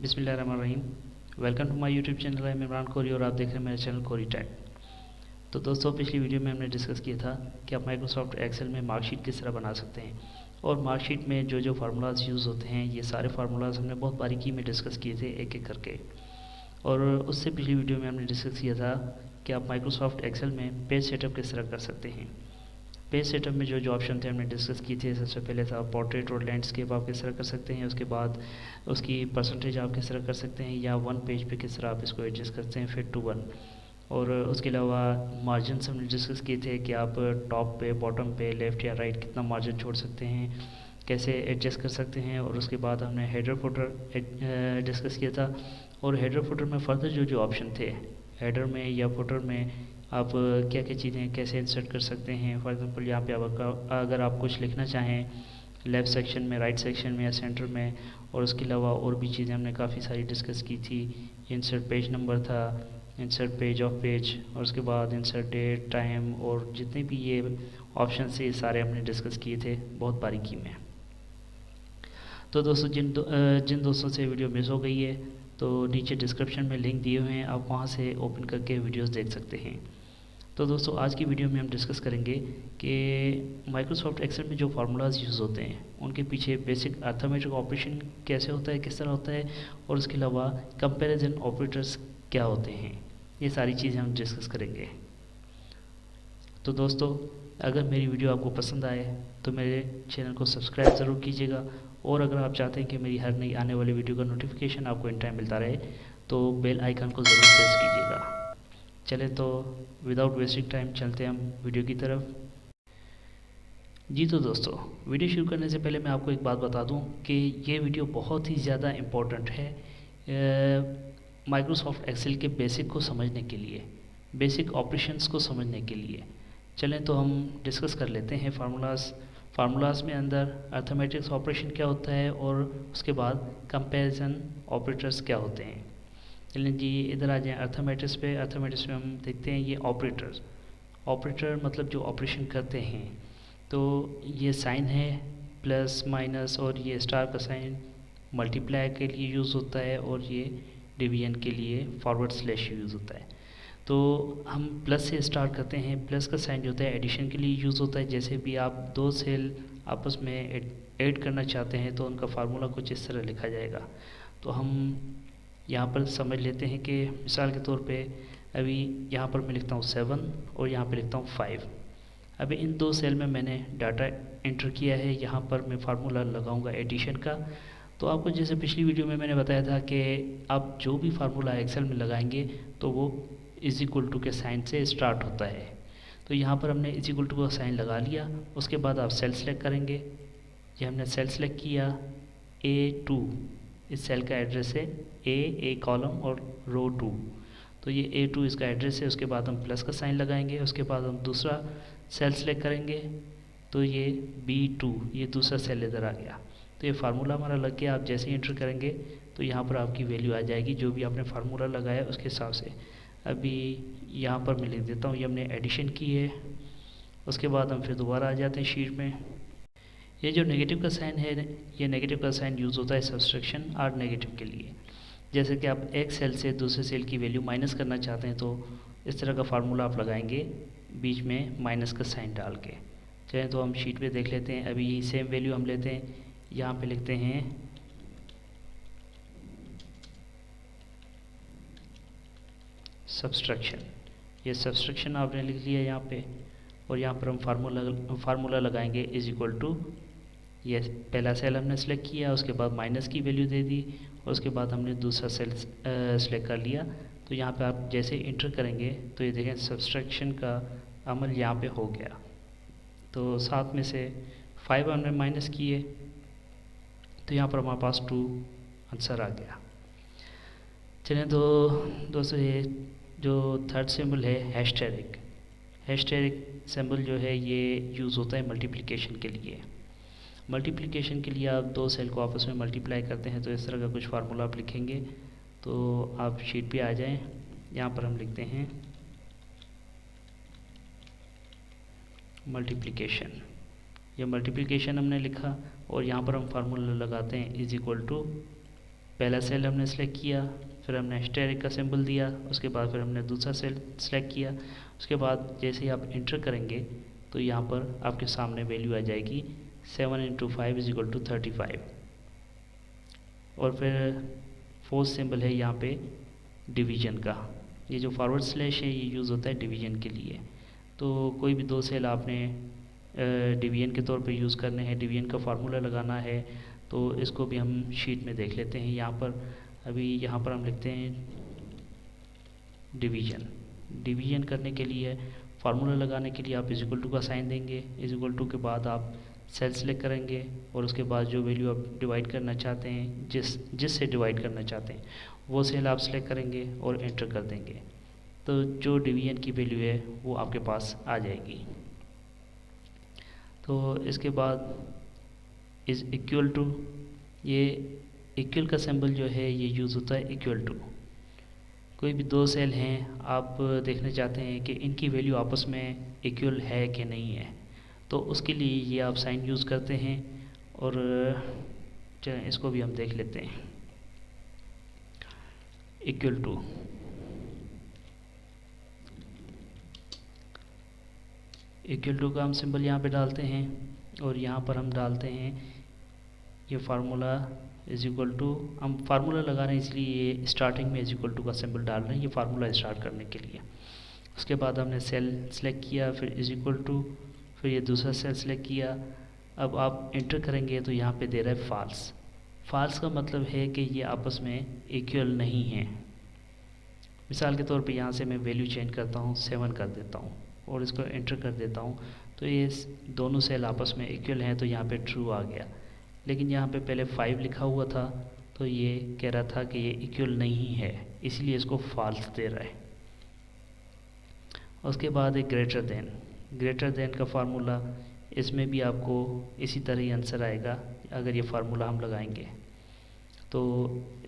बिस्मिल्लाहिर्रहमानिर्रहीम। Welcome to my YouTube channel. मैं इमरान कोरी और आप देख रहे हैं मेरे चैनल कोरी टेक। तो दोस्तों, पिछली वीडियो में हमने डिस्कस किया था कि आप माइक्रोसॉफ्ट एक्सेल में मार्कशीट किस तरह बना सकते हैं, और मार्कशीट में जो जो फार्मूलाज यूज़ होते हैं ये सारे फार्मूलाज हमने बहुत बारीकी में डिस्कस किए थे एक एक करके। और उससे पिछली वीडियो में हमने डिस्कस किया था कि आप माइक्रोसॉफ्ट एक्सेल में पेज सेटअप किस तरह कर सकते हैं। पेज सेटअप में जो जो ऑप्शन थे हमने डिस्कस किए थे। सबसे पहले था पोर्ट्रेट और लैंडस्केप आप किस तरह कर सकते हैं, उसके बाद उसकी परसेंटेज आप किस तरह कर सकते हैं, या वन पेज पे किस तरह आप इसको एडजस्ट करते हैं फिट टू वन। और उसके अलावा मार्जिन हमने डिस्कस किए थे कि आप टॉप पे, बॉटम पे, लेफ़्ट या राइट कितना मार्जिन छोड़ सकते हैं, कैसे एडजस्ट कर सकते हैं। और उसके बाद हमने हेडर फुटर डिस्कस किया था। और हेडर फुटर में फ़र्दर जो जो ऑप्शन थे, हेडर में या फुटर में आप क्या क्या चीज़ें कैसे इंसर्ट कर सकते हैं। फॉर एग्जांपल यहाँ पे आप अगर आप कुछ लिखना चाहें लेफ़्ट सेक्शन में, राइट सेक्शन में या सेंटर में, और उसके अलावा और भी चीज़ें हमने काफ़ी सारी डिस्कस की थी। इंसर्ट पेज नंबर था, इंसर्ट पेज ऑफ पेज, और उसके बाद इंसर्ट डेट, टाइम, और जितने भी ये ऑप्शन थे सारे हमने डिस्कस किए थे बहुत बारीकी में। तो दोस्तों, जिन दोस्तों से वीडियो मिस हो गई है तो नीचे डिस्क्रिप्शन में लिंक दिए हुए हैं, आप वहां से ओपन करके वीडियोस देख सकते हैं। तो दोस्तों, आज की वीडियो में हम डिस्कस करेंगे कि माइक्रोसॉफ्ट एक्सेल में जो फार्मूलाज यूज़ होते हैं उनके पीछे बेसिक अर्थमेटिक ऑपरेशन कैसे होता है, किस तरह होता है, और उसके अलावा कंपैरिजन ऑपरेटर्स क्या होते हैं। ये सारी चीज़ें हम डिस्कस करेंगे। तो दोस्तों, अगर मेरी वीडियो आपको पसंद आए तो मेरे चैनल को सब्सक्राइब ज़रूर कीजिएगा, और अगर आप चाहते हैं कि मेरी हर नई आने वाली वीडियो का नोटिफिकेशन आपको इन टाइम मिलता रहे तो बेल आइकन को ज़रूर प्रेस कीजिएगा। चले तो विदाउट वेस्टिंग टाइम चलते हैं हम वीडियो की तरफ। जी तो दोस्तों, वीडियो शुरू करने से पहले मैं आपको एक बात बता दूं कि ये वीडियो बहुत ही ज़्यादा इम्पोर्टेंट है माइक्रोसॉफ्ट एक्सेल के बेसिक को समझने के लिए, बेसिक ऑपरेशंस को समझने के लिए। चलें तो हम डिस्कस कर लेते हैं फार्मूलाज में अंदर अर्थमेटिक्स ऑपरेशन क्या होता है, और उसके बाद कंपैरिजन ऑपरेटर्स क्या होते हैं। चलें जी, इधर आ जाएं अर्थमेटिक्स पे। अर्थमेटिक्स में हम देखते हैं ये ऑपरेटर मतलब जो ऑपरेशन करते हैं। तो ये साइन है प्लस माइनस, और ये स्टार का साइन मल्टीप्लाई के लिए यूज़ होता है, और ये डिवीजन के लिए फॉरवर्ड स्लैश यूज़ होता है। तो हम प्लस से स्टार्ट करते हैं। प्लस का साइन जो होता है एडिशन के लिए यूज़ होता है। जैसे भी आप दो सेल आपस में ऐड करना चाहते हैं तो उनका फार्मूला कुछ इस तरह लिखा जाएगा। तो हम यहाँ पर समझ लेते हैं कि मिसाल के तौर पे अभी यहाँ पर मैं लिखता हूँ 7 और यहाँ पे लिखता हूँ 5। अभी इन दो सेल में मैंने डाटा एंटर किया है, यहाँ पर मैं फार्मूला लगाऊंगा एडिशन का। तो आपको जैसे पिछली वीडियो में मैंने बताया था कि आप जो भी फार्मूला एक्सेल में लगाएंगे तो वो इज इक्वल टू के साइन से स्टार्ट होता है। तो यहाँ पर हमने इज इक्वल टू का साइन लगा लिया। उसके बाद आप सेल सेलेक्ट करेंगे। ये हमने सेल सेलेक्ट किया A2, इस सेल का एड्रेस है ए कॉलम और रो 2। तो ये A2 इसका एड्रेस है। उसके बाद हम प्लस का साइन लगाएंगे। उसके बाद हम दूसरा सेल सेलेक्ट करेंगे, तो ये B2, ये दूसरा सेल इधर आ गया। तो ये फार्मूला हमारा लग गया। आप जैसे ही एंटर करेंगे तो यहाँ पर आपकी वैल्यू आ जाएगी जो भी आपने फार्मूला लगाया उसके हिसाब से। अभी यहाँ पर मैं लिख देता हूँ ये हमने एडिशन की है। उसके बाद हम फिर दोबारा आ जाते हैं शीट में। ये जो नेगेटिव का साइन है, ये नेगेटिव का साइन यूज़ होता है सब्सट्रैक्शन और नेगेटिव के लिए। जैसे कि आप एक सेल से दूसरे सेल की वैल्यू माइनस करना चाहते हैं तो इस तरह का फार्मूला आप लगाएंगे बीच में माइनस का साइन डाल के। चलें तो हम शीट पे देख लेते हैं। अभी सेम वैल्यू हम लेते हैं, यहाँ पे लिखते हैं सब्सट्रैक्शन। ये सब्सट्रैक्शन आपने लिख लिया यहाँ पे, और यहाँ पर हम फार्मूला लगाएंगे इज इक्वल टू, ये पहला सेल हमने सेलेक्ट किया, उसके बाद माइनस की वैल्यू दे दी, और उसके बाद हमने दूसरा सेल सेलेक्ट कर लिया। तो यहाँ पे आप जैसे इंटर करेंगे तो ये देखें सब्सट्रैक्शन का अमल यहाँ पे हो गया। तो सात में से 5 हमने माइनस किए तो यहाँ पर हमारे पास 2 आंसर आ गया। चलें तो दोस्तों, ये जो थर्ड सिंबल है हैशटैग, हैशटैग सिंबल जो है ये यूज़ होता है मल्टीप्लिकेशन के लिए। मल्टीप्लिकेशन के लिए आप दो सेल को आपस में मल्टीप्लाई करते हैं तो इस तरह का कुछ फार्मूला आप लिखेंगे। तो आप शीट पे आ जाएं, यहाँ पर हम लिखते हैं मल्टीप्लिकेशन। ये मल्टीप्लिकेशन हमने लिखा, और यहाँ पर हम फार्मूला लगाते हैं इज इक्वल टू पहला सेल हमने सेलेक्ट किया, फिर हमने * का सिंबल दिया, उसके बाद फिर हमने दूसरा सेल सेलेक्ट किया। उसके बाद जैसे ही आप इंटर करेंगे तो यहाँ पर आपके सामने वैल्यू आ जाएगी 7 × 5 = 35। और फिर फोर्थ सिंबल है यहाँ पे डिवीजन का। ये जो फॉरवर्ड स्लैश है ये यूज़ होता है डिवीजन के लिए। तो कोई भी दो सेल आपने डिवीजन के तौर पे यूज़ करने हैं, डिवीजन का फार्मूला लगाना है, तो इसको भी हम शीट में देख लेते हैं। यहाँ पर अभी यहाँ पर हम लिखते हैं डिवीजन। डिवीजन करने के लिए फार्मूला लगाने के लिए आप = का साइन देंगे, = के बाद आप सेल सेलेक्ट करेंगे और उसके बाद जो वैल्यू आप डिवाइड करना चाहते हैं, जिससे डिवाइड करना चाहते हैं वो सेल आप सेलेक्ट करेंगे और एंटर कर देंगे। तो जो डिवीजन की वैल्यू है वो आपके पास आ जाएगी। तो इसके बाद इज़ इक्वल टू, ये इक्वल का सिंबल जो है ये यूज़ होता है इक्वल टू। कोई भी दो सेल हैं, आप देखना चाहते हैं कि इनकी वैल्यू आपस में इक्वल है कि नहीं है, तो उसके लिए ये आप साइन यूज़ करते हैं। और चलें इसको भी हम देख लेते हैं। इक्वल टू, इक्वल टू का हम सिंबल यहाँ पे डालते हैं और यहाँ पर हम डालते हैं ये फार्मूला = हम फार्मूला लगा रहे हैं इसलिए ये स्टार्टिंग में = का सिंबल डाल रहे हैं, ये फार्मूला स्टार्ट करने के लिए। उसके बाद हमने सेल सेलेक्ट किया, फिर =, फिर ये दूसरा सेल सेलेक्ट किया। अब आप एंटर करेंगे तो यहाँ पे दे रहा है फॉल्स। फॉल्स का मतलब है कि ये आपस में इक्वल नहीं है। मिसाल के तौर पे यहाँ से मैं वैल्यू चेंज करता हूँ, 7 कर देता हूँ और इसको एंटर कर देता हूँ, तो ये दोनों सेल आपस में इक्वल हैं, तो यहाँ पे ट्रू आ गया। लेकिन यहाँ पे पहले 5 लिखा हुआ था, तो ये कह रहा था कि ये इक्वल नहीं है, इसलिए इसको फॉल्स दे रहा है। उसके बाद एक ग्रेटर देन का फार्मूला, इसमें भी आपको इसी तरह ही आंसर आएगा अगर ये फार्मूला हम लगाएंगे। तो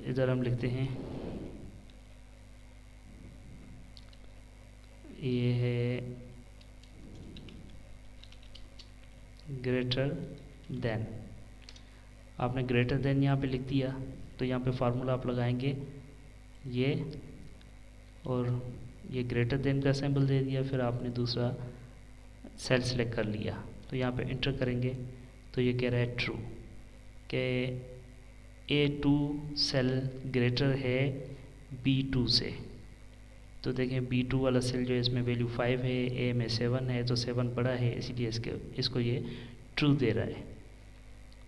इधर हम लिखते हैं, ये है ग्रेटर देन। आपने ग्रेटर देन यहाँ पे लिख दिया, तो यहाँ पे फार्मूला आप लगाएंगे ये, और ये ग्रेटर देन का सिंबल दे दिया, फिर आपने दूसरा सेल सेलेक्ट कर लिया, तो यहाँ पे एंटर करेंगे तो ये कह रहा है ट्रू, कि A2 सेल ग्रेटर है B2 से। तो देखें B2 वाला सेल जो है इसमें वैल्यू 5 है, A में 7 है, तो 7 बड़ा है, इसीलिए इसको ये ट्रू दे रहा है।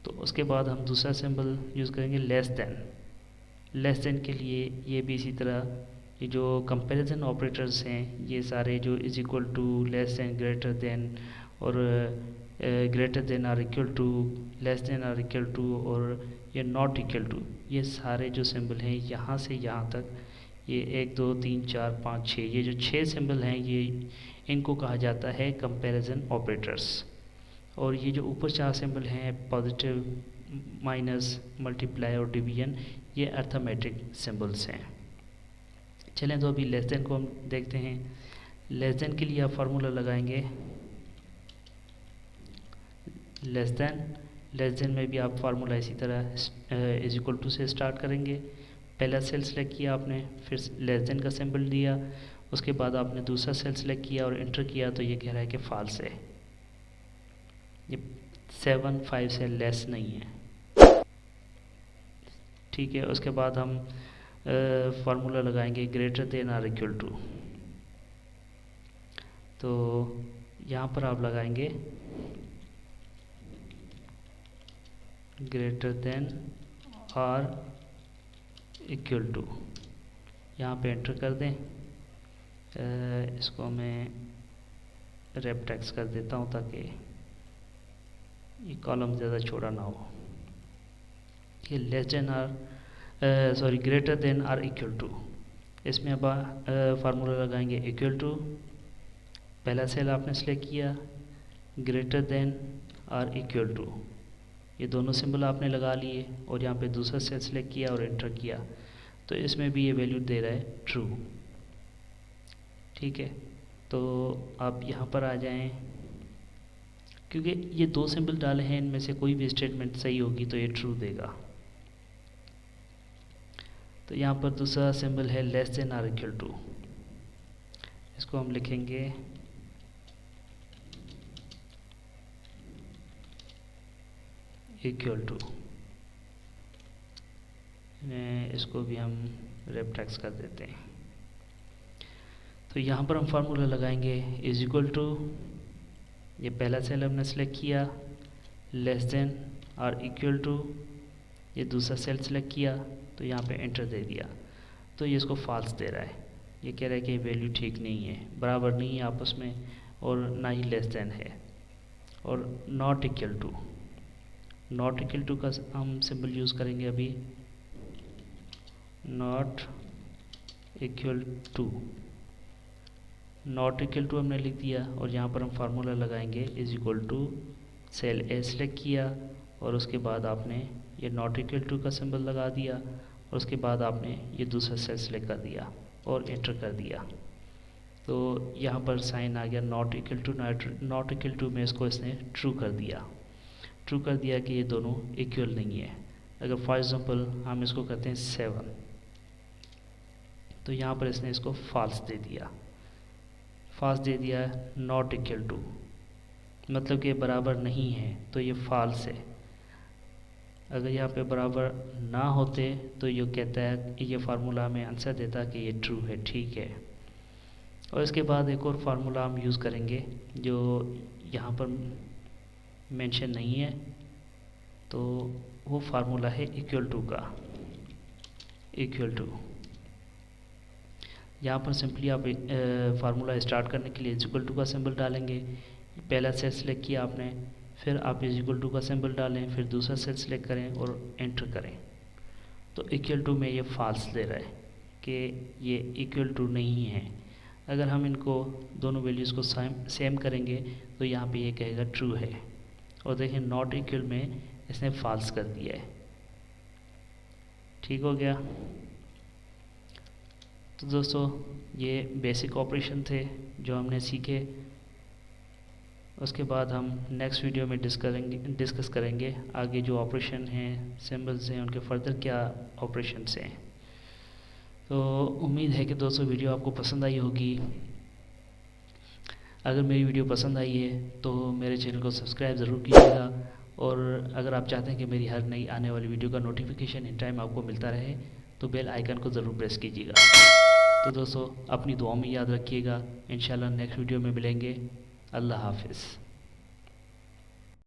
तो उसके बाद हम दूसरा सिंबल यूज़ करेंगे लेस देन के लिए। ये भी इसी तरह, ये जो कंपैरिजन ऑपरेटर्स हैं ये सारे जो =, लेस देन, ग्रेटर देन और greater than or equal to, less than or equal to और ये नॉट इक्वल टू, ये सारे जो सिंबल हैं यहाँ से यहाँ तक, ये 1 2 3 4 5 6, ये जो 6 सिंबल हैं ये इनको कहा जाता है कंपैरिजन ऑपरेटर्स। और ये जो ऊपर 4 सिंबल हैं पॉजिटिव, माइनस, मल्टीप्लाई और डिवीजन, ये अर्थमेटिक सिंबल्स हैं। चलें तो अभी लेस देन को हम देखते हैं। लेस देन के लिए आप फार्मूला लगाएंगे लेस देन में भी आप फार्मूला इसी तरह =, से स्टार्ट करेंगे। पहला सेल सेलेक्ट किया आपने, फिर लेस देन का सिंबल दिया, उसके बाद आपने दूसरा सेल सेलेक्ट किया और एंटर किया, तो ये कह रहा है कि फॉल्स है, ये 7 5 से लेस नहीं है। ठीक है, उसके बाद हम फार्मूला लगाएंगे greater than or equal to. तो यहाँ पर आप लगाएंगे greater than or equal to, यहाँ पे एंटर कर दें। इसको मैं रेप टेक्स्ट कर देता हूँ ताकि ये कॉलम ज़्यादा छोटा ना हो। ये less than or greater than or equal to, इसमें अब फार्मूला लगाएंगे इक्वल टू, पहला सेल आपने सेलेक्ट किया, greater than or equal to, ये दोनों सिंबल आपने लगा लिए और यहाँ पे दूसरा सेल सेलेक्ट किया और एंटर किया, तो इसमें भी ये वैल्यू दे रहा है ट्रू। ठीक है, तो आप यहाँ पर आ जाएं, क्योंकि ये 2 सिंबल डाले हैं, इनमें से कोई भी स्टेटमेंट सही होगी तो ये ट्रू देगा। तो यहाँ पर दूसरा सिंबल है less than or equal to, इसको हम लिखेंगे इक्वल टू, इसको भी हम रेफ्लेक्स कर देते हैं। तो यहाँ पर हम फार्मूला लगाएंगे इज इक्वल टू, ये पहला सेल हमने सेलेक्ट किया, लेस देन और इक्वल टू, ये दूसरा सेल सेलेक्ट किया, तो यहाँ पे एंटर दे दिया, तो ये इसको फॉल्स दे रहा है। ये कह रहा है कि वैल्यू ठीक नहीं है, बराबर नहीं है आपस में, और ना ही लेस देन है। और not equal to, not equal to का हम सिंबल यूज़ करेंगे अभी, not equal to, not equal to हमने लिख दिया, और यहाँ पर हम फार्मूला लगाएंगे is equal to, cell A select किया और उसके बाद आपने ये नॉट इक्वल टू का सिंबल लगा दिया, और उसके बाद आपने ये दूसरा सेल सेलेक्ट कर दिया और एंटर कर दिया। तो यहाँ पर साइन आ गया not equal to, not equal to में इसको इसने ट्रू कर दिया, ट्रू कर दिया कि ये दोनों इक्वल नहीं है। अगर फॉर एग्जांपल हम इसको करते हैं 7, तो यहाँ पर इसने इसको फॉल्स दे दिया, फॉल्स दे दिया नॉट इक्वल टू, मतलब कि बराबर नहीं है, तो ये फॉल्स है। अगर यहाँ पे बराबर ना होते तो ये कहता है, ये फार्मूला हमें आंसर देता कि ये ट्रू है, ठीक है। और इसके बाद एक और फार्मूला हम यूज़ करेंगे जो यहाँ पर मेंशन नहीं है, तो वो फार्मूला है इक्वल टू का, इक्वल टू। यहाँ पर सिंपली आप फार्मूला स्टार्ट करने के लिए इक्वल टू का सिंबल डालेंगे, पहला सेल सेलेक्ट किया आपने, फिर आप इक्वल टू का सिंबल डालें, फिर दूसरा सेल सेलेक्ट करें और एंटर करें। तो इक्वल टू में ये फॉल्स दे रहा है कि ये इक्वल टू नहीं है। अगर हम इनको दोनों वैल्यूज़ को सेम करेंगे तो यहाँ पे ये कहेगा ट्रू है, और देखिए नॉट इक्वल में इसने फॉल्स कर दिया है। ठीक हो गया। तो दोस्तों ये बेसिक ऑपरेशन थे जो हमने सीखे। उसके बाद हम नेक्स्ट वीडियो में डिस्कस करेंगे आगे जो ऑपरेशन हैं, सिंबल्स हैं, उनके फर्दर क्या ऑपरेशंस हैं। तो उम्मीद है कि दोस्तों वीडियो आपको पसंद आई होगी। अगर मेरी वीडियो पसंद आई है तो मेरे चैनल को सब्सक्राइब ज़रूर कीजिएगा, और अगर आप चाहते हैं कि मेरी हर नई आने वाली वीडियो का नोटिफिकेशन इन टाइम आपको मिलता रहे तो बेल आइकन को ज़रूर प्रेस कीजिएगा। तो दोस्तों अपनी दुआओं में याद रखिएगा। इंशाल्लाह नेक्स्ट वीडियो में मिलेंगे। अल्लाह हाफिज़।